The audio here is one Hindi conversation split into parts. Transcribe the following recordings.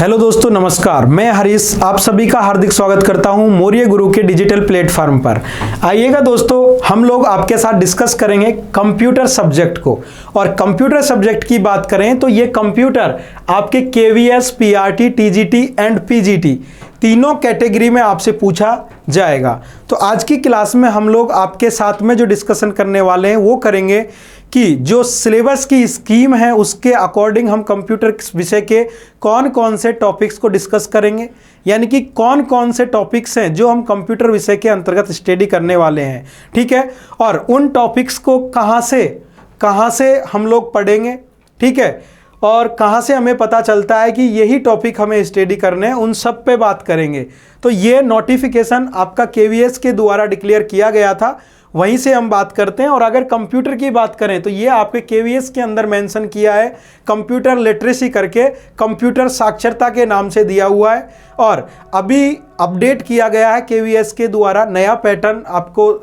हेलो दोस्तों, नमस्कार। मैं हरीश आप सभी का हार्दिक स्वागत करता हूं मौर्य गुरु के डिजिटल प्लेटफॉर्म पर। आइएगा दोस्तों, हम लोग आपके साथ डिस्कस करेंगे कंप्यूटर सब्जेक्ट को। और कंप्यूटर सब्जेक्ट की बात करें तो ये कंप्यूटर आपके KVS, PRT, TGT and PGT तीनों कैटेगरी में आपसे पूछा जाएगा। तो आज की क्लास में हम लोग आपके साथ में जो डिस्कशन करने वाले हैं वो करेंगे कि जो सिलेबस की स्कीम है उसके अकॉर्डिंग हम कंप्यूटर विषय के कौन कौन से टॉपिक्स को डिस्कस करेंगे, यानी कि कौन कौन से टॉपिक्स हैं जो हम कंप्यूटर विषय के अंतर्गत स्टडी करने वाले हैं। ठीक है, और उन टॉपिक्स को कहाँ से हम लोग पढ़ेंगे, ठीक है, और कहाँ से हमें पता चलता है कि यही टॉपिक हमें स्टडी करने हैं, उन सब पे बात करेंगे। तो ये नोटिफिकेशन आपका केवीएस के द्वारा डिक्लेयर किया गया था, वहीं से हम बात करते हैं। और अगर कंप्यूटर की बात करें तो ये आपके केवीएस के अंदर मेंशन किया है कंप्यूटर लिटरेसी करके, कंप्यूटर साक्षरता के नाम से दिया हुआ है। और अभी अपडेट किया गया है केवीएस के द्वारा नया पैटर्न, आपको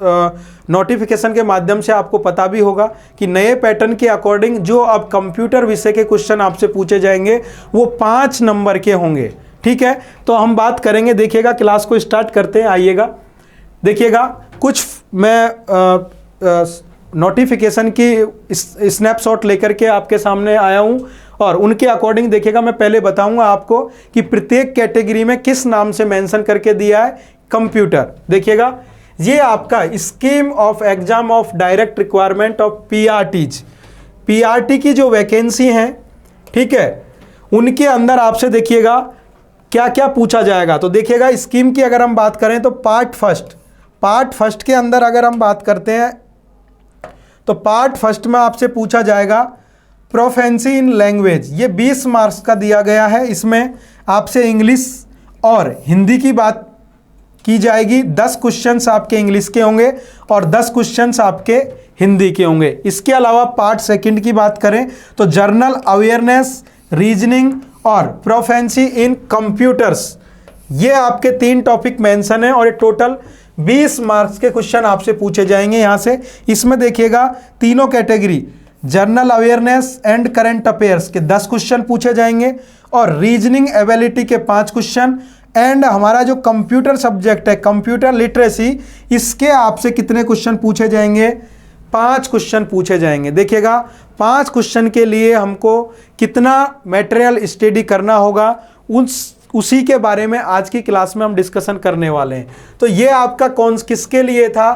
नोटिफिकेशन के माध्यम से आपको पता भी होगा कि नए पैटर्न के अकॉर्डिंग जो अब कंप्यूटर विषय के क्वेश्चन आपसे पूछे जाएंगे वो 5 नंबर के होंगे। ठीक है, तो हम बात करेंगे। देखिएगा, क्लास को स्टार्ट करते हैं। आइएगा, देखिएगा, कुछ मैं नोटिफिकेशन की स्नैपशॉट लेकर के आपके सामने आया हूं और उनके अकॉर्डिंग देखिएगा, मैं पहले बताऊंगा आपको कि प्रत्येक कैटेगरी में किस नाम से मेंशन करके दिया है कंप्यूटर। देखिएगा, ये आपका scheme of exam of direct requirement of PRT की जो वैकेंसी हैं, ठीक है, उनके अंदर आपसे देखिएगा क्या क्या पूछा जाएगा। तो देखिएगा, स्कीम की अगर हम बात करें तो पार्ट फर्स्ट के अंदर अगर हम बात करते हैं तो पार्ट फर्स्ट में आपसे पूछा जाएगा प्रोफेंसी इन लैंग्वेज। ये 20 मार्क्स का दिया गया है। इसमें आपसे इंग्लिश और हिंदी की बात की जाएगी। 10 क्वेश्चंस आपके इंग्लिश के होंगे और 10 क्वेश्चंस आपके हिंदी के होंगे। इसके अलावा पार्ट सेकंड की बात करें तो जर्नल अवेयरनेस, रीजनिंग और प्रोफेंसी इन कंप्यूटर्स, ये आपके 3 टॉपिक मेंशन है और ये टोटल 20 मार्क्स के क्वेश्चन आपसे पूछे जाएंगे यहां से। इसमें देखिएगा, तीनों category general awareness and current affairs के 10 क्वेश्चन पूछे जाएंगे और रीजनिंग एबिलिटी के 5 क्वेश्चन। एंड हमारा जो कंप्यूटर सब्जेक्ट है कंप्यूटर लिटरेसी, इसके आपसे कितने क्वेश्चन पूछे जाएंगे? 5 क्वेश्चन पूछे जाएंगे। देखिएगा, 5 क्वेश्चन के लिए हमको कितना मटेरियल स्टडी करना होगा उसी के बारे में आज की क्लास में हम डिस्कशन करने वाले हैं। तो ये आपका किसके लिए था?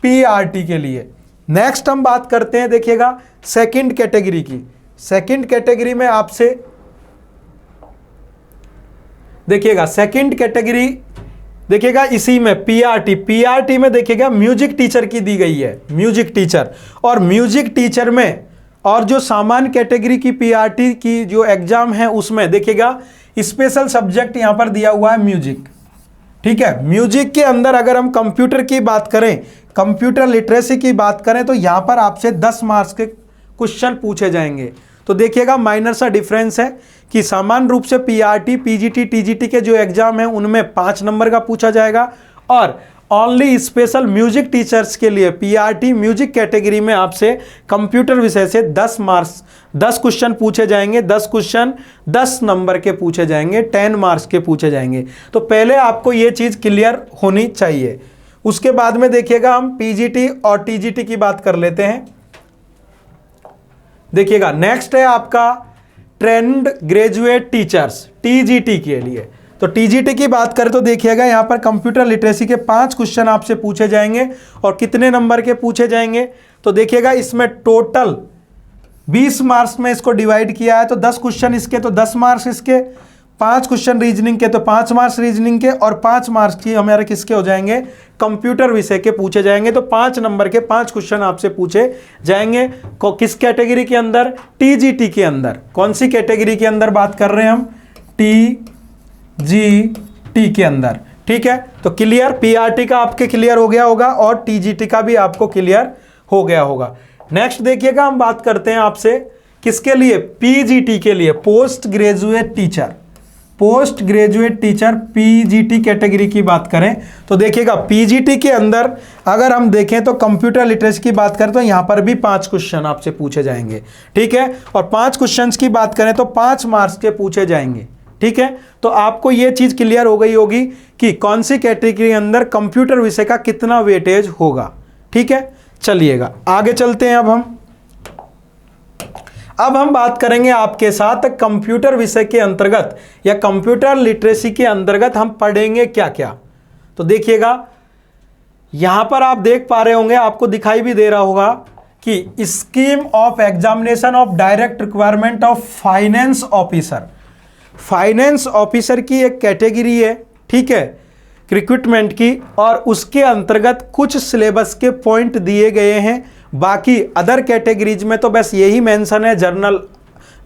पीआरटी के लिए। नेक्स्ट हम बात करते हैं, देखिएगा, सेकंड कैटेगरी की। सेकंड कैटेगरी में आपसे देखिएगा, सेकंड कैटेगरी देखिएगा, इसी में पीआरटी में देखिएगा म्यूजिक टीचर की दी गई है, म्यूजिक टीचर। और म्यूजिक टीचर में और जो सामान्य कैटेगरी की पीआरटी की जो एग्जाम है उसमें देखिएगा स्पेशल सब्जेक्ट यहां पर दिया हुआ है म्यूजिक। ठीक है, म्यूजिक के अंदर अगर हम कंप्यूटर की बात करें, कंप्यूटर लिटरेसी की बात करें तो यहां पर आपसे 10 मार्क्स के क्वेश्चन पूछे जाएंगे। तो देखिएगा, माइनर सा डिफरेंस है कि सामान्य रूप से पीआरटी, पीजीटी, टीजीटी के जो एग्जाम है उनमें 5 नंबर का पूछा जाएगा और ओनली स्पेशल म्यूजिक टीचर्स के लिए पीआरटी म्यूजिक कैटेगरी में आपसे कंप्यूटर विषय से 10 मार्क्स 10 क्वेश्चन पूछे जाएंगे। 10 क्वेश्चन 10 नंबर के पूछे जाएंगे, 10 मार्क्स के पूछे जाएंगे। तो पहले आपको ये चीज़ क्लियर होनी चाहिए। उसके बाद में देखिएगा, हम पीजीटी और टीजीटी की बात कर लेते हैं। देखिएगा, नेक्स्ट है आपका ट्रेंड ग्रेजुएट टीचर्स, टीजीटी के लिए। तो टीजीटी की बात करें तो देखिएगा, यहां पर कंप्यूटर लिटरेसी के 5 क्वेश्चन आपसे पूछे जाएंगे और कितने नंबर के पूछे जाएंगे? तो देखिएगा, इसमें टोटल 20 मार्क्स में इसको डिवाइड किया है। तो 10 क्वेश्चन इसके तो 10 मार्क्स इसके, 5 क्वेश्चन रीजनिंग के तो 5 मार्क्स रीजनिंग के और 5 मार्क्स की हमारे किसके हो जाएंगे? कंप्यूटर विषय के पूछे जाएंगे। तो 5 नंबर के 5 क्वेश्चन आपसे पूछे जाएंगे। किस कैटेगरी के अंदर? टीजीटी के अंदर। कौन सी कैटेगरी के अंदर बात कर रहे हैं हम? टीजीटी के अंदर। ठीक है, तो क्लियर, पीआरटी का आपके क्लियर हो गया होगा और टीजीटी का भी आपको क्लियर हो गया होगा। नेक्स्ट देखिएगा, हम बात करते हैं आपसे किसके लिए? पीजीटी के लिए, post graduate teacher. Post graduate teacher PGT category की बात करें तो देखिएगा, पीजीटी के अंदर अगर हम देखें तो कंप्यूटर लिटरेसी की बात करें तो यहां पर भी 5 क्वेश्चन आपसे पूछे जाएंगे। ठीक है, और 5 क्वेश्चंस की बात करें तो 5 मार्क्स के पूछे जाएंगे। ठीक है, तो आपको ये चीज क्लियर हो गई होगी कि कौन सी कैटेगरी के अंदर कंप्यूटर विषय का कितना वेटेज होगा। ठीक है, चलिएगा आगे चलते हैं। अब हम बात करेंगे आपके साथ कंप्यूटर विषय के अंतर्गत या कंप्यूटर लिटरेसी के अंतर्गत हम पढ़ेंगे क्या क्या। तो देखिएगा यहां पर आप देख पा रहे होंगे, आपको दिखाई भी दे रहा होगा कि scheme of examination of direct requirement of finance officer. Finance officer की एक कैटेगरी है, ठीक है, रिक्रूटमेंट की, और उसके अंतर्गत कुछ सिलेबस के पॉइंट दिए गए हैं। बाकी अदर कैटेगरीज में तो बस यही मेंशन है, जनरल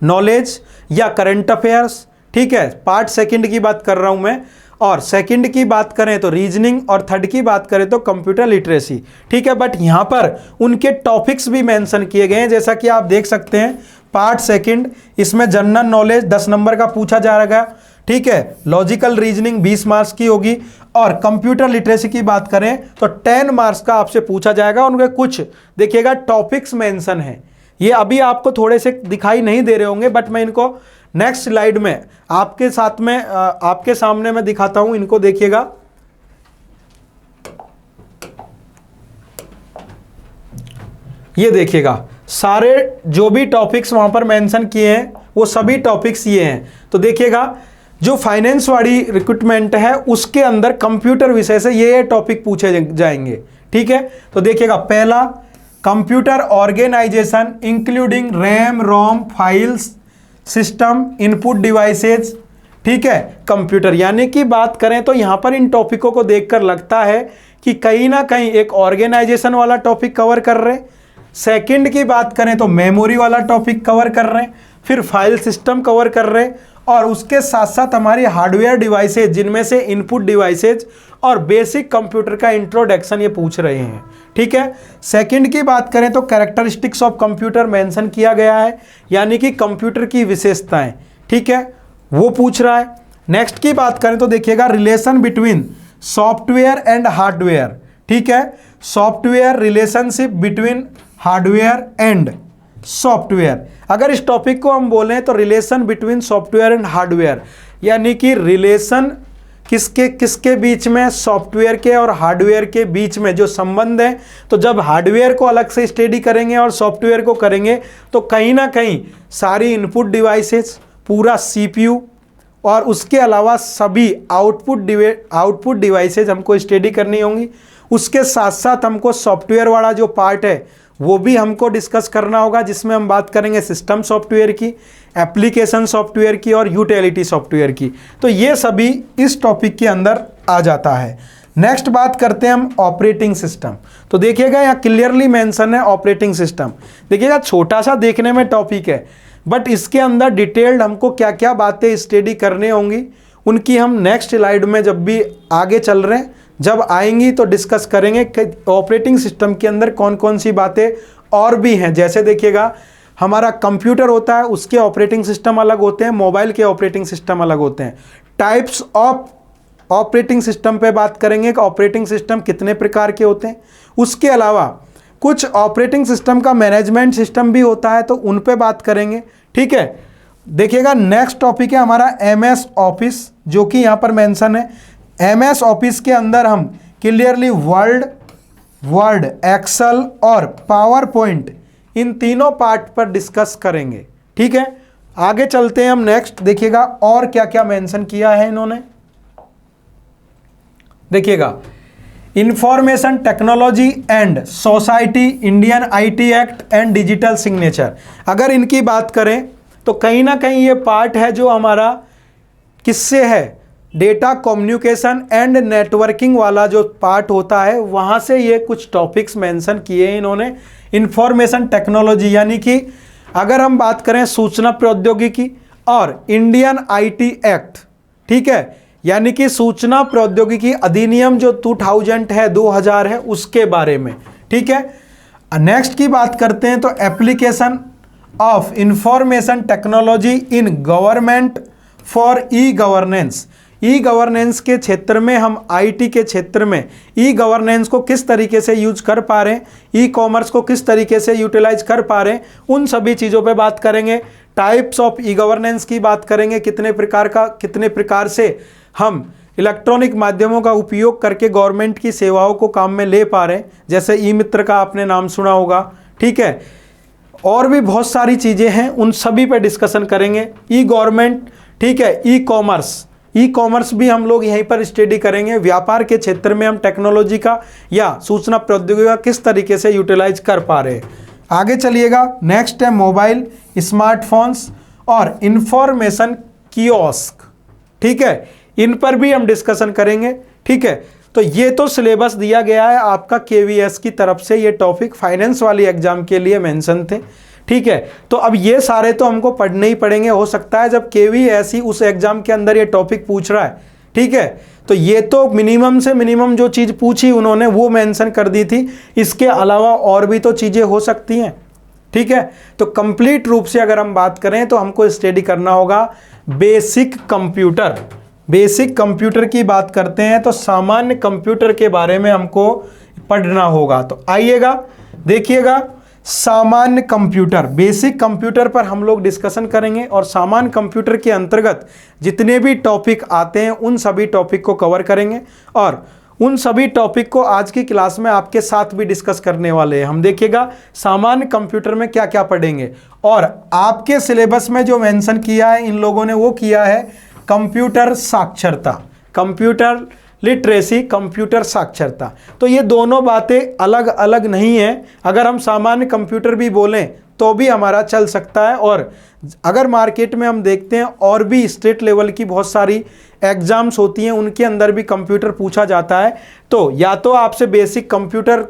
नॉलेज या करंट अफेयर्स। ठीक है, पार्ट सेकंड की बात कर रहा हूं मैं, और सेकंड की बात करें तो रीजनिंग, और थर्ड की बात करें तो कंप्यूटर लिटरेसी। ठीक है, बट यहां पर उनके टॉपिक्स भी मेंशन किए गए हैं, जैसा कि आप देख सकते हैं पार्ट सेकंड, इसमें जनरल नॉलेज 10 नंबर का पूछा जाएगा। ठीक है, लॉजिकल रीजनिंग 20 मार्क्स की होगी, और कंप्यूटर लिटरेसी की बात करें तो 10 मार्क्स का आपसे पूछा जाएगा। उनके कुछ देखिएगा टॉपिक्स मेंशन है, ये अभी आपको थोड़े से दिखाई नहीं दे रहे होंगे, बट मैं इनको नेक्स्ट स्लाइड में आपके साथ में आपके सामने मैं दिखाता हूं। इनको देखिएगा, ये देखिएगा सारे जो भी टॉपिक्स वहां पर मेंशन किए हैं वो सभी टॉपिक्स ये हैं। तो देखिएगा जो फाइनेंस वाली रिक्रूटमेंट है उसके अंदर कंप्यूटर विषय से ये टॉपिक पूछे जाएंगे। ठीक है, तो देखिएगा पहला computer organisation including RAM ROM files system input devices. ठीक है, कंप्यूटर यानी कि बात करें तो यहां पर इन टॉपिकों को देखकर लगता है कि कहीं ना कहीं एक ऑर्गेनाइजेशन वाला टॉपिक कवर कर रहे हैं, सेकंड की बात करें तो मेमोरी वाला टॉपिक कवर कर रहे हैं, फिर फाइल सिस्टम कवर कर रहे हैं, और उसके साथ साथ हमारी हार्डवेयर डिवाइसेज जिनमें से इनपुट डिवाइसेज और बेसिक कंप्यूटर का इंट्रोडक्शन ये पूछ रहे हैं। ठीक है, सेकंड की बात करें तो कैरेक्टरिस्टिक्स ऑफ कंप्यूटर मेंशन किया गया है, यानी कि कंप्यूटर की विशेषताएं। ठीक है, वो पूछ रहा है। नेक्स्ट की बात करें तो देखिएगा relation between software and hardware. ठीक है, software relationship between hardware and software. अगर इस टॉपिक को हम बोलें तो relation between software and hardware, यानी कि रिलेशन किसके किसके बीच में, सॉफ्टवेयर के और हार्डवेयर के बीच में जो संबंध है। तो जब हार्डवेयर को अलग से स्टडी करेंगे और सॉफ्टवेयर को करेंगे तो कहीं ना कहीं सारी इनपुट डिवाइसेस, पूरा सीपीयू और उसके अलावा सभी आउटपुट डिवाइसेज हमको स्टडी करनी होंगी। उसके साथ साथ हमको सॉफ्टवेयर वाला जो पार्ट है वो भी हमको डिस्कस करना होगा, जिसमें हम बात करेंगे सिस्टम सॉफ्टवेयर की, एप्लीकेशन सॉफ्टवेयर की और यूटिलिटी सॉफ्टवेयर की। तो ये सभी इस टॉपिक के अंदर आ जाता है। नेक्स्ट बात करते हैं हम ऑपरेटिंग सिस्टम। तो देखिएगा यहाँ क्लियरली मेंशन है ऑपरेटिंग सिस्टम। देखिएगा छोटा सा देखने में टॉपिक है, बट इसके अंदर डिटेल्ड हमको क्या क्या बातें स्टडी करने होंगी उनकी हम नेक्स्ट स्लाइड में जब भी आगे चल रहे हैं जब आएंगी तो डिस्कस करेंगे कि ऑपरेटिंग सिस्टम के अंदर कौन कौन सी बातें और भी हैं। जैसे देखिएगा हमारा कंप्यूटर होता है, उसके ऑपरेटिंग सिस्टम अलग होते हैं, मोबाइल के ऑपरेटिंग सिस्टम अलग होते हैं। टाइप्स ऑफ ऑपरेटिंग सिस्टम पे बात करेंगे कि ऑपरेटिंग सिस्टम कितने प्रकार के होते हैं। उसके अलावा कुछ ऑपरेटिंग सिस्टम का मैनेजमेंट सिस्टम भी होता है, तो उन पे बात करेंगे। ठीक है, देखिएगा नेक्स्ट टॉपिक है हमारा MS ऑफिस, जो कि यहाँ पर मेंशन है। MS ऑफिस के अंदर हम क्लियरली वर्ड, एक्सेल और पावर पॉइंट इन तीनों पार्ट पर डिस्कस करेंगे। ठीक है, आगे चलते हैं हम नेक्स्ट। देखिएगा और क्या क्या मेंशन किया है इन्होंने। देखिएगा information technology and society, Indian IT act and digital signature. अगर इनकी बात करें तो कहीं ना कहीं ये पार्ट है जो हमारा किससे है, डेटा कम्युनिकेशन एंड नेटवर्किंग वाला जो पार्ट होता है वहाँ से ये कुछ टॉपिक्स मेंशन किए हैं इन्होंने। इंफॉर्मेशन टेक्नोलॉजी यानी कि अगर हम बात करें सूचना प्रौद्योगिकी और इंडियन IT एक्ट, ठीक है, यानी कि सूचना प्रौद्योगिकी अधिनियम जो 2000 है, 2000 है, उसके बारे में। ठीक है, नेक्स्ट की बात करते हैं तो application of information technology in government for e governance, e governance के क्षेत्र में हम आईटी के क्षेत्र में ई गवर्नेंस को किस तरीके से यूज कर पा रहे हैं, ई कॉमर्स को किस तरीके से यूटिलाइज कर पा रहे हैं, उन सभी चीज़ों पे बात करेंगे। टाइप्स ऑफ ई गवर्नेंस की बात करेंगे, कितने प्रकार से हम इलेक्ट्रॉनिक माध्यमों का उपयोग करके गवर्नमेंट की सेवाओं को काम में ले पा रहे हैं, जैसे ई मित्र का आपने नाम सुना होगा, ठीक है। और भी बहुत सारी चीज़ें हैं, उन सभी पे डिस्कशन करेंगे। ई गवर्नमेंट, ठीक है, ई कॉमर्स भी हम लोग यहीं पर स्टडी करेंगे। व्यापार के क्षेत्र में हम टेक्नोलॉजी का या सूचना प्रौद्योगिकी का किस तरीके से यूटिलाइज कर पा रहे हैं। आगे चलिएगा, नेक्स्ट है मोबाइल, स्मार्टफोन्स और इंफॉर्मेशन कियोस्क, ठीक है, इन पर भी हम डिस्कशन करेंगे, ठीक है। तो ये तो सिलेबस दिया गया है आपका केवीएस की तरफ से, ये टॉपिक फाइनेंस वाली एग्जाम के लिए मेंशन थे, ठीक है। तो अब ये सारे तो हमको पढ़ने ही पड़ेंगे, हो सकता है जब केवीएस ही उस एग्जाम के अंदर ये टॉपिक पूछ रहा है, ठीक है। तो ये तो मिनिमम से मिनिमम जो चीज़ पूछी उन्होंने वो मेंशन कर दी थी, इसके अलावा और भी तो चीज़ें हो सकती हैं, ठीक है। तो कंप्लीट रूप से अगर हम बात करें तो हमको स्टडी करना होगा बेसिक कंप्यूटर की बात करते हैं तो सामान्य कंप्यूटर के बारे में हमको पढ़ना होगा। तो आइएगा देखिएगा, सामान्य कंप्यूटर, बेसिक कंप्यूटर पर हम लोग डिस्कशन करेंगे और सामान्य कंप्यूटर के अंतर्गत जितने भी टॉपिक आते हैं उन सभी टॉपिक को कवर करेंगे और उन सभी टॉपिक को आज की क्लास में आपके साथ भी डिस्कस करने वाले हैं हम। देखिएगा सामान्य कंप्यूटर में क्या क्या पढ़ेंगे, और आपके सिलेबस में जो मेंशन किया है इन लोगों ने वो किया है कंप्यूटर साक्षरता, कंप्यूटर लिटरेसी, कंप्यूटर साक्षरता। तो ये दोनों बातें अलग अलग नहीं हैं। अगर हम सामान्य कंप्यूटर भी बोलें तो भी हमारा चल सकता है, और अगर मार्केट में हम देखते हैं और भी स्टेट लेवल की बहुत सारी एग्जाम्स होती हैं, उनके अंदर भी कंप्यूटर पूछा जाता है। तो या तो आपसे बेसिक कंप्यूटर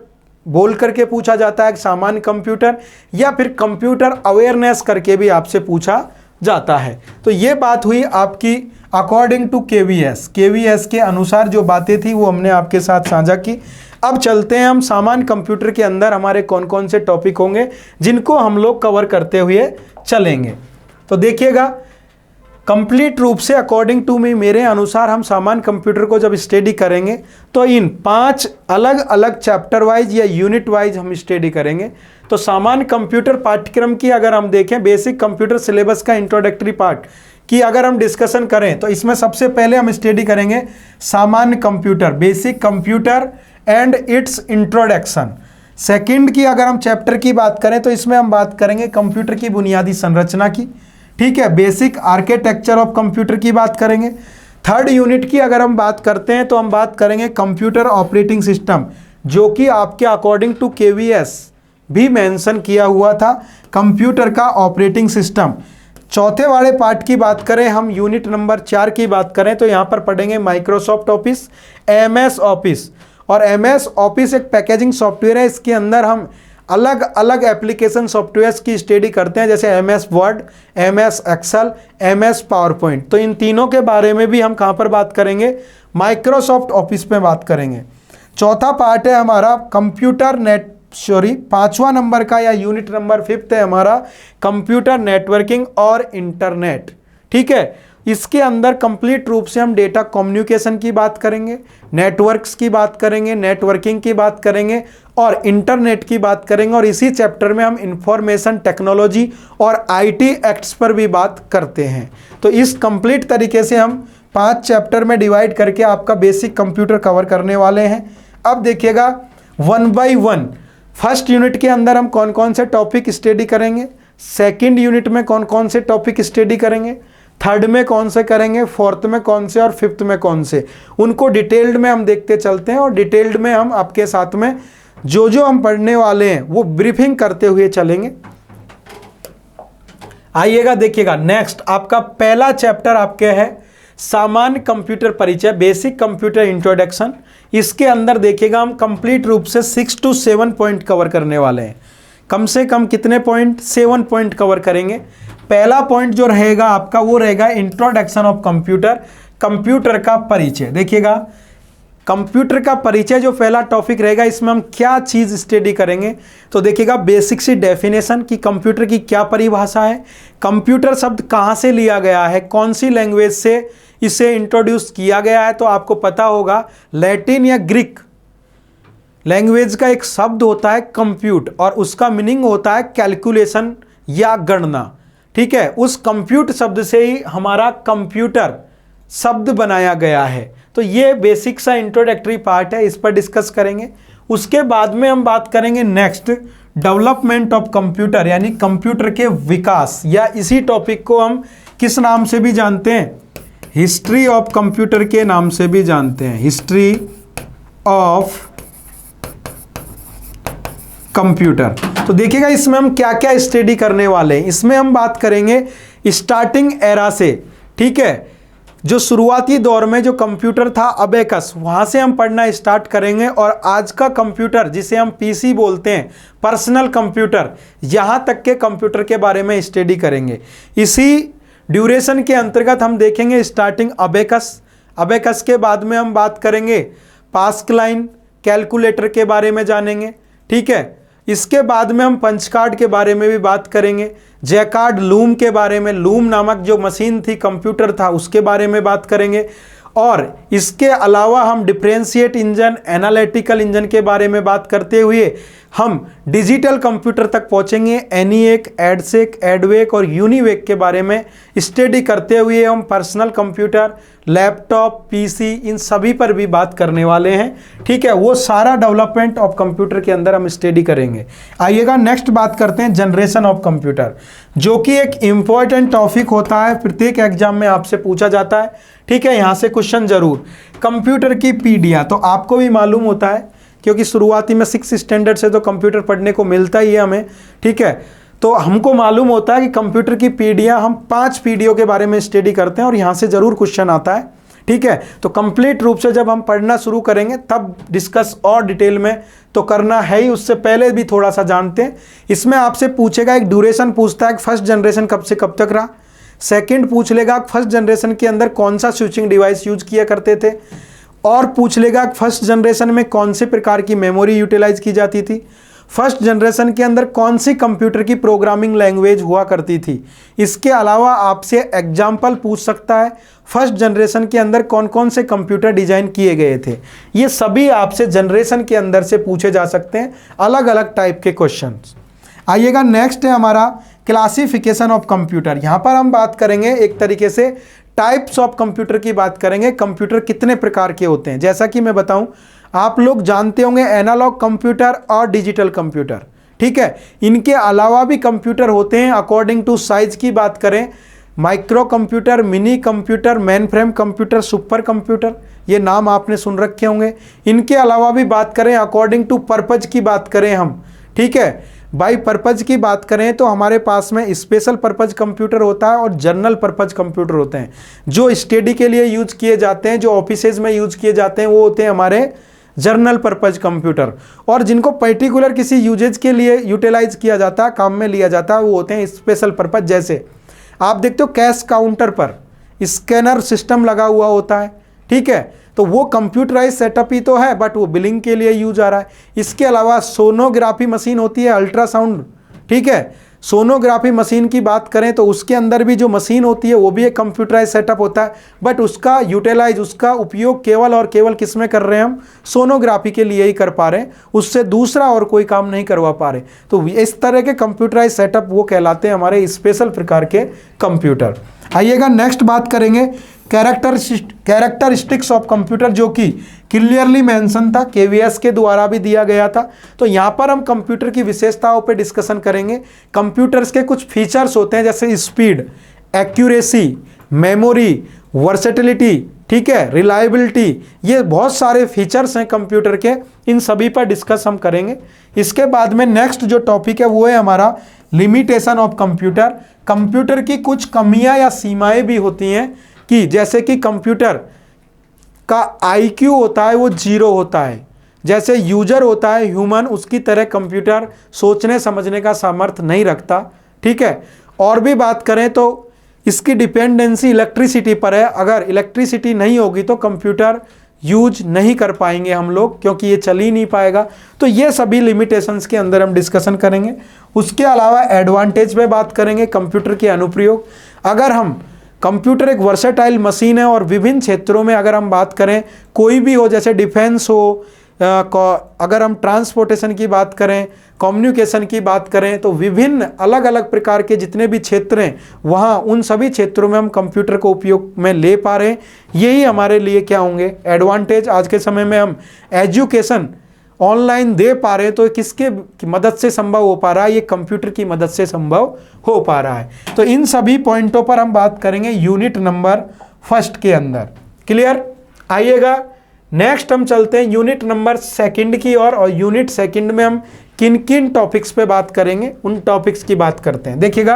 बोल करके पूछा जाता है सामान्य कंप्यूटर, या फिर कंप्यूटर अवेयरनेस करके भी आपसे पूछा जाता है। तो ये बात हुई आपकी अकॉर्डिंग टू केवीएस के अनुसार जो बातें थी वो हमने आपके साथ साझा की। अब चलते हैं हम सामान्य कंप्यूटर के अंदर हमारे कौन कौन से टॉपिक होंगे जिनको हम लोग कवर करते हुए चलेंगे। तो देखिएगा कंप्लीट रूप से अकॉर्डिंग टू मी, मेरे अनुसार हम सामान्य कंप्यूटर को जब स्टडी करेंगे तो इन 5 अलग अलग चैप्टर वाइज या यूनिट वाइज हम स्टडी करेंगे। तो सामान्य कंप्यूटर पाठ्यक्रम की अगर हम देखें, बेसिक कंप्यूटर सिलेबस का इंट्रोडक्टरी पार्ट की अगर हम डिस्कशन करें तो इसमें सबसे पहले हम स्टडी करेंगे सामान्य computer, basic computer and it's introduction. Second की अगर हम चैप्टर की बात करें तो इसमें हम बात करेंगे कंप्यूटर की बुनियादी संरचना की, ठीक है, बेसिक आर्किटेक्चर ऑफ कंप्यूटर की बात करेंगे। थर्ड यूनिट की अगर हम बात करते हैं तो हम बात करेंगे कंप्यूटर ऑपरेटिंग सिस्टम, जो कि आपके अकॉर्डिंग टू केवीएस भी मेंशन किया हुआ था, कंप्यूटर का ऑपरेटिंग सिस्टम। चौथे वाले पार्ट की बात करें हम, यूनिट नंबर 4 की बात करें तो यहाँ पर पढ़ेंगे माइक्रोसॉफ्ट ऑफिस, एमएस ऑफिस। और एमएस ऑफिस एक पैकेजिंग सॉफ्टवेयर है, इसके अंदर हम अलग अलग एप्लीकेशन सॉफ्टवेयर्स की स्टडी करते हैं, जैसे MS Word, MS Excel, MS PowerPoint. तो इन तीनों के बारे में भी हम कहाँ पर बात करेंगे, माइक्रोसॉफ्ट ऑफिस पे बात करेंगे। चौथा पार्ट है हमारा पांचवा नंबर का या यूनिट नंबर 5 है हमारा कंप्यूटर नेटवर्किंग और इंटरनेट, ठीक है। इसके अंदर कंप्लीट रूप से हम डेटा कम्युनिकेशन की बात करेंगे, नेटवर्क्स की बात करेंगे, नेटवर्किंग की बात करेंगे और इंटरनेट की बात करेंगे। और इसी चैप्टर में हम इंफॉर्मेशन टेक्नोलॉजी और आईटी एक्ट्स पर भी बात करते हैं। तो इस कंप्लीट तरीके से हम 5 चैप्टर में डिवाइड करके आपका बेसिक कंप्यूटर कवर करने वाले हैं। अब देखिएगा 1 बाय 1, फर्स्ट यूनिट के अंदर हम कौन कौन से टॉपिक स्टडी करेंगे, सेकंड यूनिट में कौन कौन से टॉपिक स्टडी करेंगे, थर्ड में कौन से करेंगे, फोर्थ में कौन से और फिफ्थ में कौन से, उनको डिटेल्ड में हम देखते चलते हैं। और डिटेल्ड में हम आपके साथ में जो जो हम पढ़ने वाले हैं वो ब्रीफिंग करते हुए चलेंगे। आइएगा देखिएगा, नेक्स्ट आपका पहला चैप्टर आपके है सामान्य कंप्यूटर परिचय, बेसिक कंप्यूटर इंट्रोडक्शन। इसके अंदर देखिएगा हम कंप्लीट रूप से 6 to 7 पॉइंट कवर करने वाले हैं। कम से कम कितने पॉइंट, 7 पॉइंट कवर करेंगे। पहला पॉइंट जो रहेगा आपका वो रहेगा इंट्रोडक्शन ऑफ कंप्यूटर, कंप्यूटर का परिचय। देखिएगा कंप्यूटर का परिचय जो पहला टॉपिक रहेगा, इसमें हम क्या चीज़ स्टडी करेंगे। तो देखिएगा बेसिक सी डेफिनेशन कि कंप्यूटर की क्या परिभाषा है, कंप्यूटर शब्द कहाँ से लिया गया है, कौन सी लैंग्वेज से इसे इंट्रोड्यूस किया गया है? तो आपको पता होगा लैटिन या ग्रीक लैंग्वेज का एक शब्द होता है कंप्यूट, और उसका मीनिंग होता है कैलकुलेशन या गणना। ठीक है, उस कंप्यूट शब्द से ही हमारा कंप्यूटर शब्द बनाया गया है। तो ये बेसिक सा इंट्रोडक्टरी पार्ट है, इस पर डिस्कस करेंगे। उसके बाद में हम बात करेंगे नेक्स्ट डेवलपमेंट ऑफ कंप्यूटर, यानी कंप्यूटर के विकास, या इसी टॉपिक को हम किस नाम से भी जानते हैं? हिस्ट्री ऑफ कंप्यूटर के नाम से भी जानते हैं, हिस्ट्री ऑफ कंप्यूटर। तो देखिएगा इसमें हम क्या क्या स्टडी करने वाले हैं। इसमें हम बात करेंगे स्टार्टिंग एरा से, ठीक है, जो शुरुआती दौर में जो कंप्यूटर था अबेकस, वहां से हम पढ़ना स्टार्ट करेंगे, और आज का कंप्यूटर जिसे हम पीसी बोलते हैं, पर्सनल कंप्यूटर, यहां तक के कंप्यूटर के बारे में स्टडी करेंगे। इसी ड्यूरेशन के अंतर्गत हम देखेंगे स्टार्टिंग अबेकस, अबेकस के बाद में हम बात करेंगे पास्कलाइन कैलकुलेटर के बारे में जानेंगे। ठीक है, इसके बाद में हम पंच कार्ड के बारे में भी बात करेंगे, जैकार्ड लूम के बारे में, लूम नामक जो मशीन थी, कंप्यूटर था, उसके बारे में बात करेंगे। और इसके अलावा हम डिफरेंशिएट इंजन, एनालिटिकल इंजन के बारे में बात करते हुए हम डिजिटल कंप्यूटर तक पहुंचेंगे। एनीवेक, एडसेक, एडवेक और यूनिवेक के बारे में स्टडी करते हुए हम पर्सनल कंप्यूटर, लैपटॉप, पीसी, इन सभी पर भी बात करने वाले हैं। ठीक है, वो सारा डेवलपमेंट ऑफ कंप्यूटर के अंदर हम स्टडी करेंगे। आइएगा नेक्स्ट बात करते हैं जनरेशन ऑफ कंप्यूटर, जो कि एक इंपॉर्टेंट टॉपिक होता है, प्रत्येक एग्जाम में आपसे पूछा जाता है। ठीक है, यहाँ से क्वेश्चन जरूर। कंप्यूटर की पीढ़ियाँ तो आपको भी मालूम होता है, क्योंकि शुरुआती में 6 स्टैंडर्ड से तो कंप्यूटर पढ़ने को मिलता ही है हमें। ठीक है, तो हमको मालूम होता है कि कंप्यूटर की पीढ़ियाँ, हम 5 पीढ़ियों के बारे में स्टडी करते हैं, और यहाँ से ज़रूर क्वेश्चन आता है। ठीक है, तो कंप्लीट रूप से जब हम पढ़ना शुरू करेंगे तब डिस्कस और डिटेल में तो करना है ही, उससे पहले भी थोड़ा सा जानते हैं। इसमें आपसे पूछेगा, एक ड्यूरेशन पूछता है, फर्स्ट जनरेशन कब से कब तक रहा। सेकेंड पूछ लेगा फर्स्ट जनरेशन के अंदर कौन सा स्विचिंग डिवाइस यूज किया करते थे, और पूछ लेगा फर्स्ट जनरेशन में कौन से प्रकार की मेमोरी यूटिलाइज की जाती थी, फर्स्ट जनरेशन के अंदर कौन सी कंप्यूटर की प्रोग्रामिंग लैंग्वेज हुआ करती थी। इसके अलावा आपसे एग्जाम्पल पूछ सकता है, फर्स्ट जनरेशन के अंदर कौन कौन से कंप्यूटर डिजाइन किए गए थे। ये सभी आपसे जनरेशन के अंदर से पूछे जा सकते हैं, अलग अलग टाइप के क्वेश्चन। आइएगा नेक्स्ट है हमारा क्लासिफिकेशन ऑफ कंप्यूटर। यहाँ पर हम बात करेंगे एक तरीके से टाइप्स ऑफ कंप्यूटर की बात करेंगे, कंप्यूटर कितने प्रकार के होते हैं। जैसा कि मैं बताऊं, आप लोग जानते होंगे एनालॉग कंप्यूटर और डिजिटल कंप्यूटर। ठीक है, इनके अलावा भी कंप्यूटर होते हैं अकॉर्डिंग टू साइज की बात करें, micro computer, mini computer, main frame computer, super computer, ये नाम आपने सुन रखे होंगे। इनके अलावा भी बात करें अकॉर्डिंग टू पर्पज की बात करें हम, ठीक है, बाई पर्पज की बात करें तो हमारे पास में स्पेशल पर्पज कंप्यूटर होता है और जनरल पर्पज कंप्यूटर होते हैं। जो स्टडी के लिए यूज किए जाते हैं, जो ऑफिसेज में यूज किए जाते हैं, वो होते हैं हमारे जनरल पर्पज कंप्यूटर। और जिनको पर्टिकुलर किसी यूजेज के लिए यूटिलाइज किया जाता है, काम में लिया जाता है, वो होते हैं स्पेशल पर्पज। जैसे आप देखते हो कैश काउंटर पर स्कैनर सिस्टम लगा हुआ होता है, ठीक है, तो वो कंप्यूटराइज सेटअप ही तो है, बट वो बिलिंग के लिए यूज आ रहा है। इसके अलावा सोनोग्राफी मशीन होती है, अल्ट्रासाउंड, ठीक है, सोनोग्राफी मशीन की बात करें तो उसके अंदर भी जो मशीन होती है वो भी एक कंप्यूटराइज सेटअप होता है, बट उसका यूटिलाइज, उसका उपयोग केवल और केवल किस में कर रहे हैं हम, सोनोग्राफी के लिए ही कर पा रहे हैं, उससे दूसरा और कोई काम नहीं करवा पा रहे। तो इस तरह के कंप्यूटराइज सेटअप वो कहलाते हैं हमारे स्पेशल प्रकार के कंप्यूटर। आइएगा नेक्स्ट बात करेंगे कैरेक्टरिस्टिक्स ऑफ कंप्यूटर, जो कि क्लियरली मेंशन था, केवीएस के द्वारा भी दिया गया था। तो यहाँ पर हम कंप्यूटर की विशेषताओं पे डिस्कशन करेंगे। कंप्यूटर्स के कुछ फीचर्स होते हैं, जैसे स्पीड, एक्यूरेसी, मेमोरी, वर्सेटिलिटी, ठीक है, रिलायबिलिटी, ये बहुत सारे फीचर्स हैं कंप्यूटर के, इन सभी पर डिस्कस हम करेंगे। इसके बाद में नेक्स्ट जो टॉपिक है वो है हमारा लिमिटेशन ऑफ कंप्यूटर। कंप्यूटर की कुछ कमियां या सीमाएं भी होती हैं, कि जैसे कि कंप्यूटर का आईक्यू होता है वो 0 होता है, जैसे यूजर होता है ह्यूमन, उसकी तरह कंप्यूटर सोचने समझने का सामर्थ्य नहीं रखता, ठीक है। और भी बात करें तो इसकी डिपेंडेंसी इलेक्ट्रिसिटी पर है, अगर इलेक्ट्रिसिटी नहीं होगी तो कंप्यूटर यूज नहीं कर पाएंगे हम लोग, क्योंकि ये चल ही नहीं पाएगा। तो ये सभी लिमिटेशंस के अंदर हम डिस्कशन करेंगे। उसके अलावा एडवांटेज पे बात करेंगे, कंप्यूटर के अनुप्रयोग। अगर हम कंप्यूटर एक वर्सेटाइल मशीन है और विभिन्न क्षेत्रों में अगर हम बात करें, कोई भी हो, जैसे डिफेंस हो, अगर हम ट्रांसपोर्टेशन की बात करें, कम्युनिकेशन की बात करें, तो विभिन्न अलग अलग प्रकार के जितने भी क्षेत्र हैं वहाँ उन सभी क्षेत्रों में हम कंप्यूटर को उपयोग में ले पा रहे हैं। यही हमारे लिए क्या होंगे एडवांटेज। आज के समय में हम एजुकेशन ऑनलाइन दे पा रहे हैं तो किसके मदद से संभव हो पा रहा है, ये कंप्यूटर की मदद से संभव हो पा रहा है। तो इन सभी पॉइंटों पर हम बात करेंगे यूनिट नंबर फर्स्ट के अंदर। क्लियर? आइएगा नेक्स्ट हम चलते हैं यूनिट नंबर सेकंड की ओर, और यूनिट सेकंड में हम किन किन टॉपिक्स पे बात करेंगे उन टॉपिक्स की बात करते हैं। देखिएगा,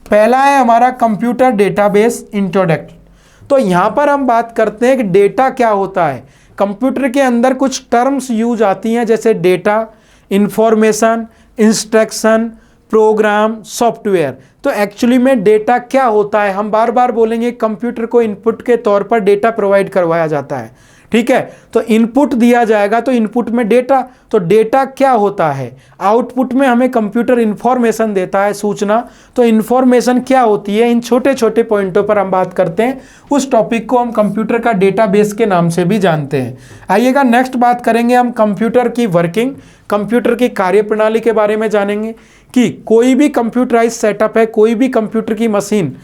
पहला है हमारा कंप्यूटर डेटाबेस इंट्रोडक्शन। तो यहाँ पर हम बात करते हैं कि डेटा क्या होता है। कंप्यूटर के अंदर कुछ टर्म्स यूज आती हैं, जैसे data, information, instruction, program, software. तो एक्चुअली में डेटा क्या होता है, हम बार बार बोलेंगे कंप्यूटर को इनपुट के तौर पर डेटा प्रोवाइड करवाया जाता है। ठीक है, तो इनपुट दिया जाएगा तो इनपुट में डेटा, तो डेटा क्या होता है। आउटपुट में हमें कंप्यूटर इंफॉर्मेशन देता है, सूचना। तो इंफॉर्मेशन क्या होती है, इन छोटे छोटे पॉइंटों पर हम बात करते हैं। उस टॉपिक को हम कंप्यूटर का डेटाबेस के नाम से भी जानते हैं। आइएगा नेक्स्ट बात करेंगे हम कंप्यूटर की वर्किंग, कंप्यूटर की कार्यप्रणाली के बारे में जानेंगे कि कोई भी कंप्यूटराइज सेटअप है, कोई भी कंप्यूटर की मशीन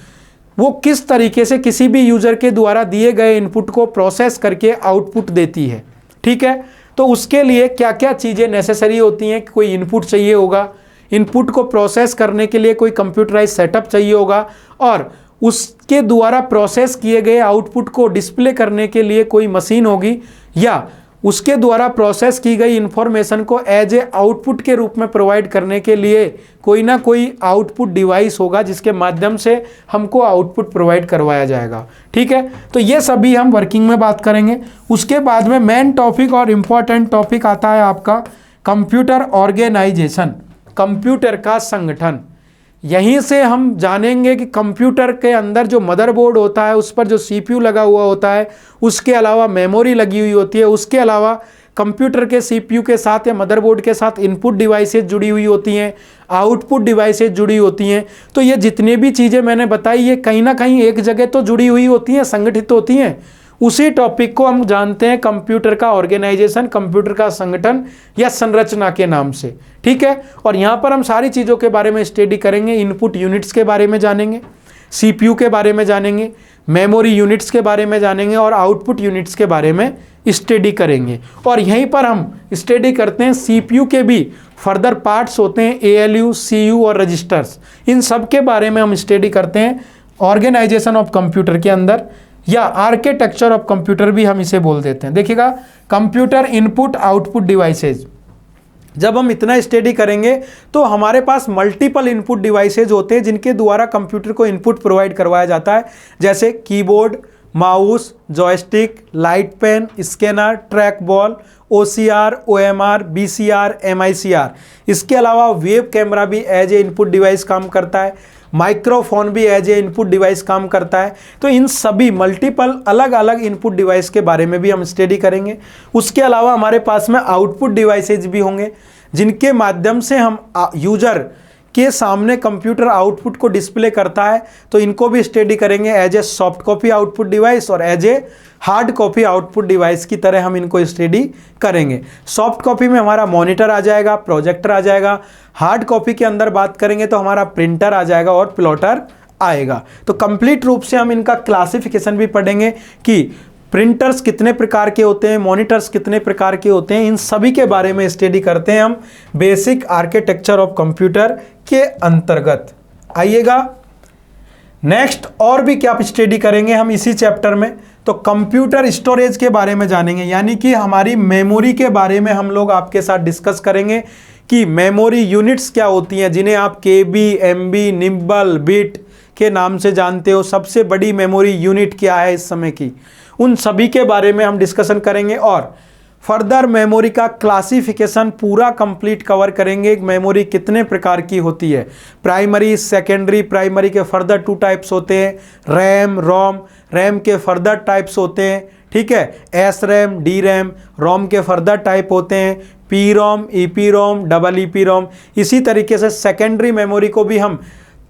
वो किस तरीके से किसी भी यूजर के द्वारा दिए गए इनपुट को प्रोसेस करके आउटपुट देती है। ठीक है, तो उसके लिए क्या क्या चीज़ें नेसेसरी होती हैं। कोई इनपुट चाहिए होगा, इनपुट को प्रोसेस करने के लिए कोई कंप्यूटराइज सेटअप चाहिए होगा, और उसके द्वारा प्रोसेस किए गए आउटपुट को डिस्प्ले करने के लिए कोई मशीन होगी, या उसके द्वारा प्रोसेस की गई इंफॉर्मेशन को एज ए आउटपुट के रूप में प्रोवाइड करने के लिए कोई ना कोई आउटपुट डिवाइस होगा जिसके माध्यम से हमको आउटपुट प्रोवाइड करवाया जाएगा। ठीक है, तो ये सभी हम वर्किंग में बात करेंगे। उसके बाद में मेन टॉपिक और इम्पॉर्टेंट टॉपिक आता है आपका कंप्यूटर ऑर्गेनाइजेशन, कंप्यूटर का संगठन। यहीं से हम जानेंगे कि कंप्यूटर के अंदर जो मदरबोर्ड होता है, उस पर जो सीपीयू लगा हुआ होता है, उसके अलावा मेमोरी लगी हुई होती है, उसके अलावा कंप्यूटर के सीपीयू के साथ या मदरबोर्ड के साथ इनपुट डिवाइसेज जुड़ी हुई होती हैं, आउटपुट डिवाइसेज जुड़ी होती हैं। तो ये जितनी भी चीज़ें मैंने बताई ये कहीं ना कहीं एक जगह तो जुड़ी हुई होती हैं, संगठित होती हैं। उसी टॉपिक को हम जानते हैं कंप्यूटर का ऑर्गेनाइजेशन, कंप्यूटर का संगठन या संरचना के नाम से। ठीक है, और यहाँ पर हम सारी चीज़ों के बारे में स्टडी करेंगे। इनपुट यूनिट्स के बारे में जानेंगे, सीपीयू के बारे में जानेंगे, मेमोरी यूनिट्स के बारे में जानेंगे और आउटपुट यूनिट्स के बारे में स्टडी करेंगे। और यहीं पर हम स्टडी करते हैं सीपीयू के भी फर्दर पार्ट्स होते हैं, एएलयू, सीयू और रजिस्टर्स। इन सब के बारे में हम स्टडी करते हैं ऑर्गेनाइजेशन ऑफ कंप्यूटर के अंदर, या आर्किटेक्चर ऑफ कंप्यूटर भी हम इसे बोल देते हैं। देखिएगा, कंप्यूटर इनपुट आउटपुट डिवाइसेज, जब हम इतना स्टडी करेंगे तो हमारे पास मल्टीपल इनपुट डिवाइसेज होते हैं जिनके द्वारा कंप्यूटर को इनपुट प्रोवाइड करवाया जाता है, जैसे keyboard, mouse, joystick, light pen, scanner, track ball, OCR, OMR, BCR, MICR. इसके अलावा वेब कैमरा भी एज ए इनपुट डिवाइस काम करता है, माइक्रोफोन भी एज ए इनपुट डिवाइस काम करता है। तो इन सभी मल्टीपल अलग अलग इनपुट डिवाइस के बारे में भी हम स्टडी करेंगे। उसके अलावा हमारे पास में आउटपुट डिवाइसेज भी होंगे जिनके माध्यम से हम यूजर के सामने कंप्यूटर आउटपुट को डिस्प्ले करता है, तो इनको भी स्टडी करेंगे as a soft copy output device और as a hard copy output device की तरह हम इनको स्टडी करेंगे। सॉफ्ट कॉपी में हमारा मॉनिटर आ जाएगा, प्रोजेक्टर आ जाएगा। हार्ड कॉपी के अंदर बात करेंगे तो हमारा प्रिंटर आ जाएगा और प्लॉटर आएगा। तो कंप्लीट रूप से हम इनका क्लासिफिकेशन भी पढ़ेंगे कि प्रिंटर्स कितने प्रकार के होते हैं, मॉनिटर्स कितने प्रकार के होते हैं, इन सभी के बारे में स्टडी करते हैं हम बेसिक आर्किटेक्चर ऑफ कंप्यूटर के अंतर्गत। आइएगा नेक्स्ट और भी क्या स्टडी करेंगे हम इसी चैप्टर में, तो कंप्यूटर स्टोरेज के बारे में जानेंगे, यानी कि हमारी मेमोरी के बारे में हम लोग आपके साथ डिस्कस करेंगे कि मेमोरी यूनिट्स क्या होती हैं, जिन्हें आप केबी, एमबी, निब्बल, बिट के नाम से जानते हो। सबसे बड़ी मेमोरी यूनिट क्या है इस समय की, उन सभी के बारे में हम डिस्कशन करेंगे और फर्दर मेमोरी का क्लासिफिकेशन पूरा कंप्लीट कवर करेंगे। मेमोरी कितने प्रकार की होती है, प्राइमरी, सेकेंडरी। प्राइमरी के फर्दर 2 टाइप्स होते हैं, रैम, रोम। रैम के फर्दर टाइप्स होते हैं, ठीक है, एस रैम, डी रैम। रोम के फर्दर टाइप होते हैं P ROM, E P ROM, double E P ROM. इसी तरीके से सेकेंडरी मेमोरी को भी हम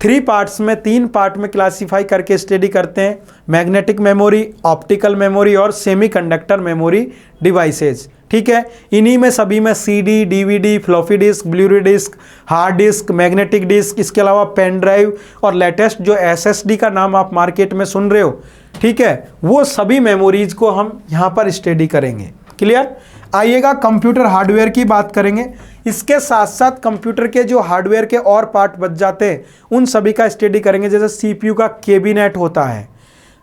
3 पार्ट्स में, 3 पार्ट में क्लासीफाई करके स्टडी करते हैं, मैग्नेटिक मेमोरी, ऑप्टिकल मेमोरी और सेमीकंडक्टर मेमोरी डिवाइसेज। ठीक है, इन्हीं में सभी में CD, DVD, floppy disk, blu ray disk, hard disk, magnetic disk, इसके अलावा पेन ड्राइव और लेटेस्ट जो एसएसडी का नाम आप मार्केट में सुन रहे हो, ठीक है, वो सभी मेमोरीज को हम यहाँ पर स्टडी करेंगे। क्लियर? आइएगा कंप्यूटर हार्डवेयर की बात करेंगे। इसके साथ साथ कंप्यूटर के जो हार्डवेयर के और पार्ट बच जाते हैं उन सभी का स्टडी करेंगे, जैसे सीपीयू का कैबिनेट होता है।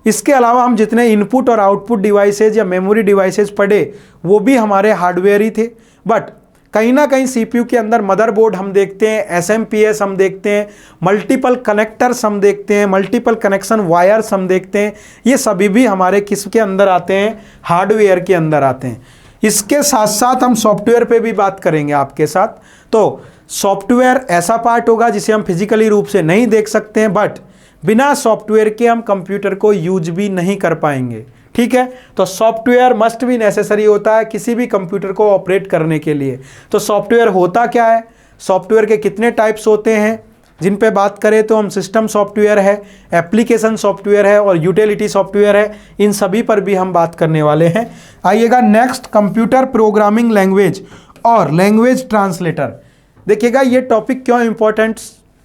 इसके अलावा हम जितने इनपुट और आउटपुट डिवाइसेज या मेमोरी डिवाइसेज पढ़े वो भी हमारे हार्डवेयर ही थे, बट कहीं ना कहीं सीपीयू के अंदर मदरबोर्ड हम देखते हैं, एसएमपीएस हम देखते हैं, मल्टीपल कनेक्टर्स हम देखते हैं, मल्टीपल कनेक्शन वायर्स हम देखते हैं, ये सभी भी हमारे किसके अंदर आते हैं? हार्डवेयर के अंदर आते हैं। इसके साथ साथ हम सॉफ्टवेयर पे भी बात करेंगे आपके साथ। तो सॉफ्टवेयर ऐसा पार्ट होगा जिसे हम फिजिकली रूप से नहीं देख सकते हैं, बट बिना सॉफ्टवेयर के हम कंप्यूटर को यूज भी नहीं कर पाएंगे। ठीक है, तो सॉफ्टवेयर मस्ट भी नेसेसरी होता है किसी भी कंप्यूटर को ऑपरेट करने के लिए। तो सॉफ्टवेयर होता क्या है, सॉफ्टवेयर के कितने टाइप्स होते हैं, जिन पे बात करें तो हम सिस्टम सॉफ्टवेयर है, एप्लीकेशन सॉफ्टवेयर है और यूटिलिटी सॉफ्टवेयर है, इन सभी पर भी हम बात करने वाले हैं। आइएगा नेक्स्ट, कंप्यूटर प्रोग्रामिंग लैंग्वेज और लैंग्वेज ट्रांसलेटर। देखिएगा ये टॉपिक क्यों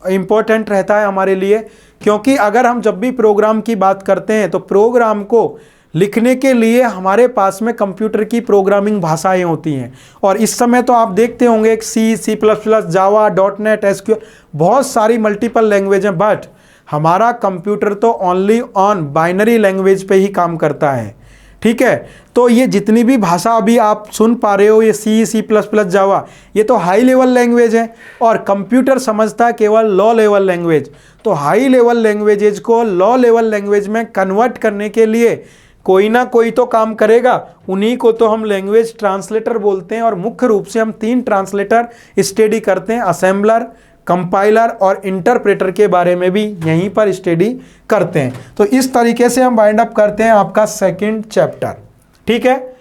इम्पोर्टेंट रहता है हमारे लिए, क्योंकि अगर हम जब भी प्रोग्राम की बात करते हैं तो प्रोग्राम को लिखने के लिए हमारे पास में कंप्यूटर की प्रोग्रामिंग भाषाएं होती हैं। और इस समय तो आप देखते होंगे एक C++, जावा, .NET, SQL, बहुत सारी मल्टीपल लैंग्वेज हैं, बट हमारा कंप्यूटर तो ओनली ऑन बाइनरी लैंग्वेज पे ही काम करता है। ठीक है, तो ये जितनी भी भाषा अभी आप सुन पा रहे हो, ये C++, जावा, ये तो हाई लेवल लैंग्वेज है और कंप्यूटर समझता है केवल लो लेवल लैंग्वेज। तो हाई लेवल लैंग्वेजेज को लो लेवल लैंग्वेज में कन्वर्ट करने के लिए कोई ना कोई तो काम करेगा, उन्हीं को तो हम लैंग्वेज ट्रांसलेटर बोलते हैं। और मुख्य रूप से हम 3 ट्रांसलेटर स्टडी करते हैं, असेंबलर, कंपाइलर और इंटरप्रेटर के बारे में भी यहीं पर स्टडी करते हैं। तो इस तरीके से हम वाइंड अप करते हैं आपका सेकंड चैप्टर। ठीक है,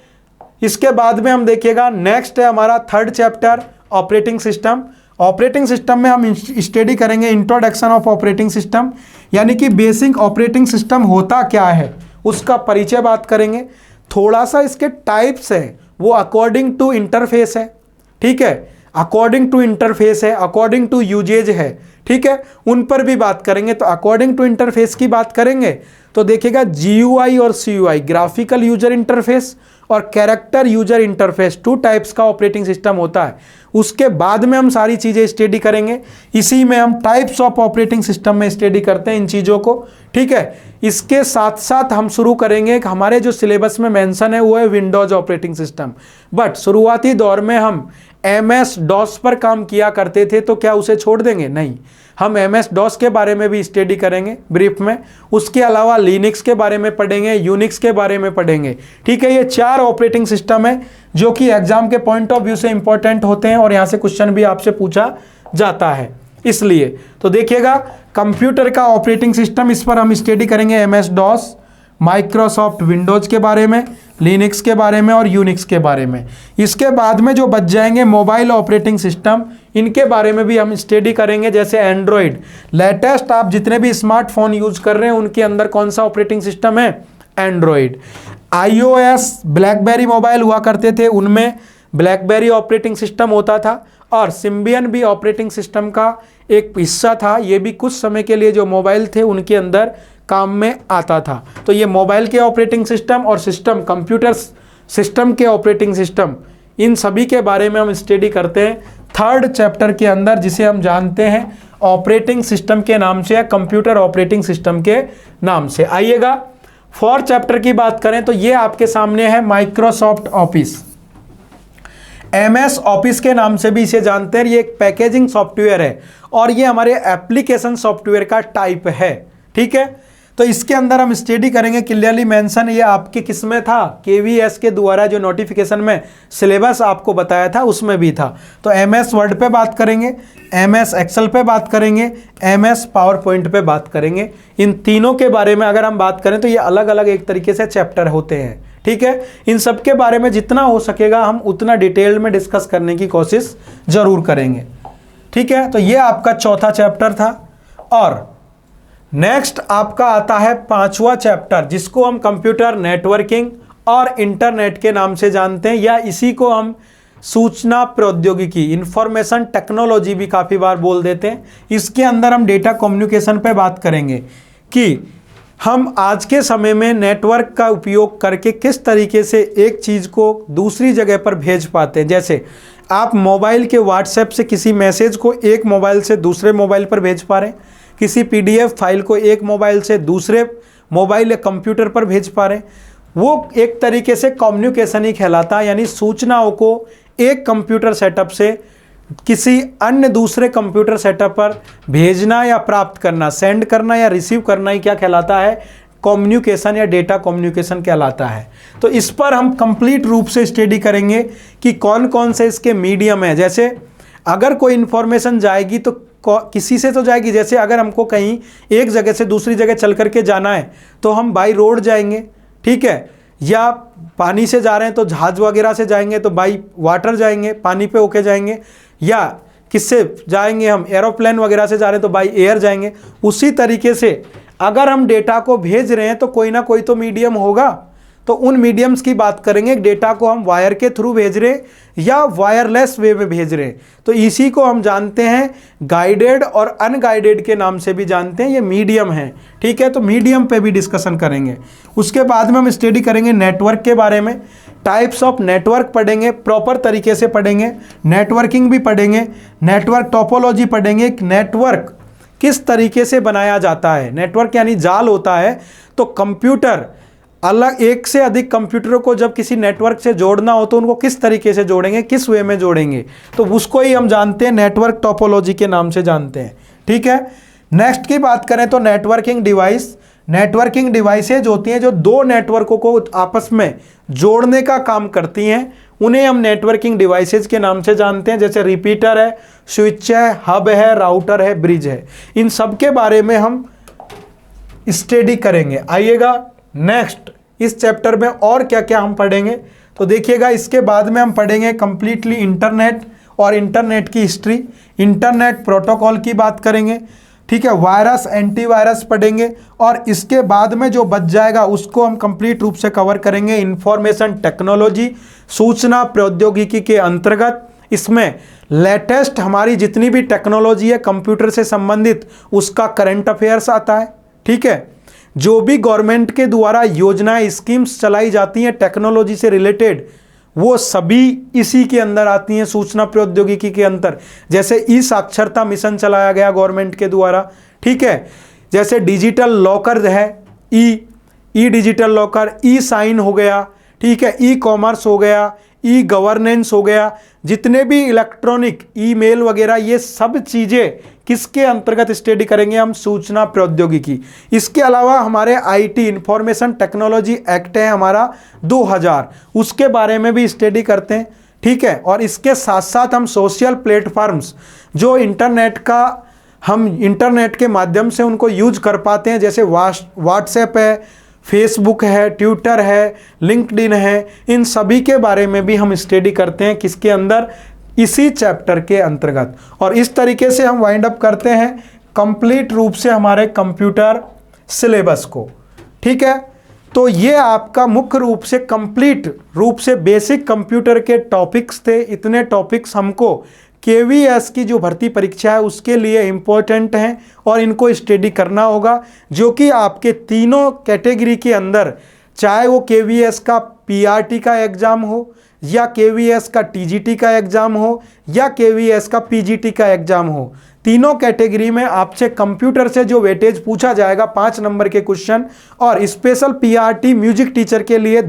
इसके बाद में हम देखिएगा नेक्स्ट है हमारा 3rd chapter, operating system. Operating system में हम स्टडी करेंगे इंट्रोडक्शन ऑफ ऑपरेटिंग सिस्टम, यानी कि बेसिक ऑपरेटिंग सिस्टम होता क्या है उसका परिचय बात करेंगे। थोड़ा सा इसके टाइप्स हैं, वो अकॉर्डिंग टू इंटरफेस है। ठीक है, अकॉर्डिंग टू इंटरफेस है, अकॉर्डिंग टू यूजेज है। ठीक है, उन पर भी बात करेंगे। तो अकॉर्डिंग टू इंटरफेस की बात करेंगे तो देखिएगा GUI और CUI, ग्राफिकल यूजर इंटरफेस और कैरेक्टर यूजर इंटरफेस, 2 टाइप्स का ऑपरेटिंग सिस्टम होता है। उसके बाद में हम सारी चीज़ें स्टडी करेंगे। इसी में हम टाइप्स ऑफ ऑपरेटिंग सिस्टम में स्टडी करते हैं इन चीज़ों को। ठीक है, इसके साथ साथ हम शुरू करेंगे कि हमारे जो सिलेबस में मेंशन है वो है विंडोज ऑपरेटिंग सिस्टम, बट शुरुआती दौर में हम MS-DOS पर काम किया करते थे, तो क्या उसे छोड़ देंगे? नहीं, हम MS-DOS के बारे में भी स्टडी करेंगे ब्रीफ में। उसके अलावा लिनक्स के बारे में पढ़ेंगे, यूनिक्स के बारे में पढ़ेंगे। ठीक है, ये 4 ऑपरेटिंग सिस्टम है जो कि एग्जाम के पॉइंट ऑफ व्यू से इंपॉर्टेंट होते हैं और यहाँ से क्वेश्चन भी आपसे पूछा जाता है। इसलिए तो देखिएगा कंप्यूटर का ऑपरेटिंग सिस्टम, इस पर हम स्टडी करेंगे MS-DOS, माइक्रोसॉफ्ट विंडोज के बारे में, लिनक्स के बारे में और यूनिक्स के बारे में। इसके बाद में जो बच जाएंगे मोबाइल ऑपरेटिंग सिस्टम, इनके बारे में भी हम स्टडी करेंगे, जैसे एंड्रॉयड। लेटेस्ट आप जितने भी स्मार्टफोन यूज कर रहे हैं उनके अंदर कौन सा ऑपरेटिंग सिस्टम है? एंड्रॉयड। iOS, ब्लैकबेरी मोबाइल हुआ करते थे, उनमें ब्लैकबेरी ऑपरेटिंग सिस्टम होता था और सिम्बियन भी ऑपरेटिंग सिस्टम का एक हिस्सा था। ये भी कुछ समय के लिए जो मोबाइल थे उनके अंदर काम में आता था। तो ये मोबाइल के ऑपरेटिंग सिस्टम और सिस्टम, कंप्यूटर सिस्टम के ऑपरेटिंग सिस्टम, इन सभी के बारे में हम स्टडी करते हैं 3rd चैप्टर के अंदर, जिसे हम जानते हैं ऑपरेटिंग सिस्टम के नाम से या कंप्यूटर ऑपरेटिंग सिस्टम के नाम से। आइएगा 4th चैप्टर की बात करें तो ये आपके सामने है माइक्रोसॉफ्ट ऑफिस। MS ऑफिस के नाम से भी इसे जानते हैं। ये एक पैकेजिंग सॉफ्टवेयर है और ये हमारे एप्लीकेशन सॉफ्टवेयर का टाइप है। ठीक है, तो इसके अंदर हम स्टडी करेंगे, क्लियरली मेंशन ये आपके किस में था? KVS के द्वारा जो नोटिफिकेशन में सिलेबस आपको बताया था उसमें भी था। तो MS वर्ड पे बात करेंगे, MS एक्सेल पे बात करेंगे, MS पावर पॉइंट पे बात करेंगे। इन तीनों के बारे में अगर हम बात करें तो ये अलग अलग एक तरीके से चैप्टर होते हैं। ठीक है, इन सब के बारे में जितना हो सकेगा हम उतना डिटेल में डिस्कस करने की कोशिश जरूर करेंगे। ठीक है, तो ये आपका 4था चैप्टर था और नेक्स्ट आपका आता है 5वां चैप्टर, जिसको हम कंप्यूटर नेटवर्किंग और इंटरनेट के नाम से जानते हैं, या इसी को हम सूचना प्रौद्योगिकी, इंफॉर्मेशन टेक्नोलॉजी भी काफ़ी बार बोल देते हैं। इसके अंदर हम डेटा कम्युनिकेशन पे बात करेंगे कि हम आज के समय में नेटवर्क का उपयोग करके किस तरीके से एक चीज़ को दूसरी जगह पर भेज पाते हैं। जैसे आप मोबाइल के व्हाट्सएप से किसी मैसेज को एक मोबाइल से दूसरे मोबाइल पर भेज पा रहे हैं, किसी PDF फाइल को एक मोबाइल से दूसरे मोबाइल या कंप्यूटर पर भेज पा रहे हैं, वो एक तरीके से कम्युनिकेशन ही कहलाता है। यानी सूचनाओं को एक कंप्यूटर सेटअप से किसी अन्य दूसरे कंप्यूटर सेटअप पर भेजना या प्राप्त करना, सेंड करना या रिसीव करना ही क्या कहलाता है, कम्युनिकेशन या डेटा कम्युनिकेशन कहलाता है। तो इस पर हम कंप्लीट रूप से स्टडी करेंगे कि कौन कौन से इसके मीडियम है। जैसे अगर कोई इन्फॉर्मेशन जाएगी तो किसी से तो जाएगी, जैसे अगर हमको कहीं एक जगह से दूसरी जगह चल करके जाना है तो हम बाई रोड जाएंगे, ठीक है, या पानी से जा रहे हैं तो जहाज वगैरह से जाएंगे तो बाई वाटर जाएंगे, पानी पे होके जाएंगे, या किससे जाएंगे हम एरोप्लेन वगैरह से जा रहे हैं तो बाई एयर जाएंगे। उसी तरीके से अगर हम डेटा को भेज रहे हैं तो कोई ना कोई तो मीडियम होगा, तो उन मीडियम्स की बात करेंगे। डेटा को हम वायर के थ्रू भेज रहे हैं या वायरलेस वे में भेज रहे हैं, तो इसी को हम जानते हैं गाइडेड और अनगाइडेड के नाम से भी जानते हैं, ये मीडियम है, ठीक है। तो मीडियम पे भी डिस्कशन करेंगे। उसके बाद में हम स्टडी करेंगे नेटवर्क के बारे में, टाइप्स ऑफ नेटवर्क पढ़ेंगे, प्रॉपर तरीके से पढ़ेंगे, नेटवर्किंग भी पढ़ेंगे, नेटवर्क टोपोलॉजी पढ़ेंगे, नेटवर्क किस तरीके से बनाया जाता है। नेटवर्क यानी जाल होता है, तो कंप्यूटर अलग एक से अधिक कंप्यूटरों को जब किसी नेटवर्क से जोड़ना हो तो उनको किस तरीके से जोड़ेंगे, किस वे में जोड़ेंगे, तो उसको ही हम जानते हैं नेटवर्क टोपोलॉजी के नाम से जानते हैं, ठीक है। नेक्स्ट की बात करें तो नेटवर्किंग डिवाइस, नेटवर्किंग डिवाइसेज होती हैं जो दो नेटवर्कों को आपस में जोड़ने का काम करती हैं, उन्हें हम नेटवर्किंग डिवाइसेज के नाम से जानते हैं। जैसे रिपीटर है, स्विच है, हब है, राउटर है, ब्रिज है, इन सब के बारे में हम स्टडी करेंगे। आइएगा नेक्स्ट इस चैप्टर में और क्या क्या हम पढ़ेंगे तो देखिएगा। इसके बाद में हम पढ़ेंगे कंप्लीटली इंटरनेट और इंटरनेट की हिस्ट्री, इंटरनेट प्रोटोकॉल की बात करेंगे, ठीक है, वायरस, एंटीवायरस पढ़ेंगे, और इसके बाद में जो बच जाएगा उसको हम कंप्लीट रूप से कवर करेंगे इंफॉर्मेशन टेक्नोलॉजी, सूचना प्रौद्योगिकी के अंतर्गत। इसमें लेटेस्ट हमारी जितनी भी टेक्नोलॉजी है कंप्यूटर से संबंधित उसका करंट अफेयर्स आता है, ठीक है। जो भी गवर्नमेंट के द्वारा योजनाएं, स्कीम्स चलाई जाती हैं टेक्नोलॉजी से रिलेटेड, वो सभी इसी के अंदर आती हैं, सूचना प्रौद्योगिकी के अंतर। जैसे ई साक्षरता मिशन चलाया गया गवर्नमेंट के द्वारा, ठीक है, जैसे डिजिटल लॉकर है, ई डिजिटल लॉकर, ई साइन हो गया, ठीक है, ई कॉमर्स हो गया, ई गवर्नेंस हो गया, जितने भी इलेक्ट्रॉनिक ईमेल वगैरह, ये सब चीज़ें किसके अंतर्गत स्टडी करेंगे हम, सूचना प्रौद्योगिकी। इसके अलावा हमारे IT इंफॉर्मेशन टेक्नोलॉजी एक्ट है हमारा 2000, उसके बारे में भी स्टडी करते हैं, ठीक है। और इसके साथ साथ हम सोशल प्लेटफॉर्म्स जो इंटरनेट का हम इंटरनेट के माध्यम से उनको यूज कर पाते हैं, जैसे व्हाट्सएप है, फेसबुक है, ट्विटर है, लिंक्डइन है, इन सभी के बारे में भी हम स्टडी करते हैं किसके अंदर, इसी चैप्टर के अंतर्गत। और इस तरीके से हम वाइंड अप करते हैं कंप्लीट रूप से हमारे कंप्यूटर सिलेबस को, ठीक है। तो ये आपका मुख्य रूप से कंप्लीट रूप से बेसिक कंप्यूटर के टॉपिक्स थे। इतने टॉपिक्स हमको KVS की जो भर्ती परीक्षा है उसके लिए इम्पोर्टेंट हैं और इनको स्टडी करना होगा, जो कि आपके तीनों कैटेगरी के अंदर, चाहे वो KVS का PRT का एग्ज़ाम हो, या KVS का TGT का एग्ज़ाम हो, या KVS का PGT का एग्ज़ाम हो, तीनों कैटेगरी में आपसे कंप्यूटर से जो वेटेज पूछा जाएगा 5 नंबर के क्वेश्चन, और स्पेशल PRT म्यूजिक टीचर के लिए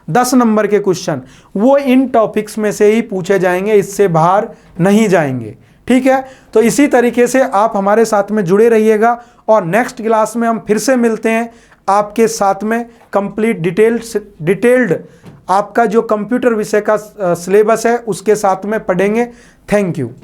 10 नंबर के क्वेश्चन, वो इन टॉपिक्स में से ही पूछे जाएंगे, इससे बाहर नहीं जाएंगे, ठीक है। तो इसी तरीके से आप हमारे साथ में जुड़े रहिएगा, और नेक्स्ट क्लास में हम फिर से मिलते हैं आपके साथ में कंप्लीट डिटेल्ड आपका जो कंप्यूटर विषय का सिलेबस है उसके साथ में पढ़ेंगे। Thank you.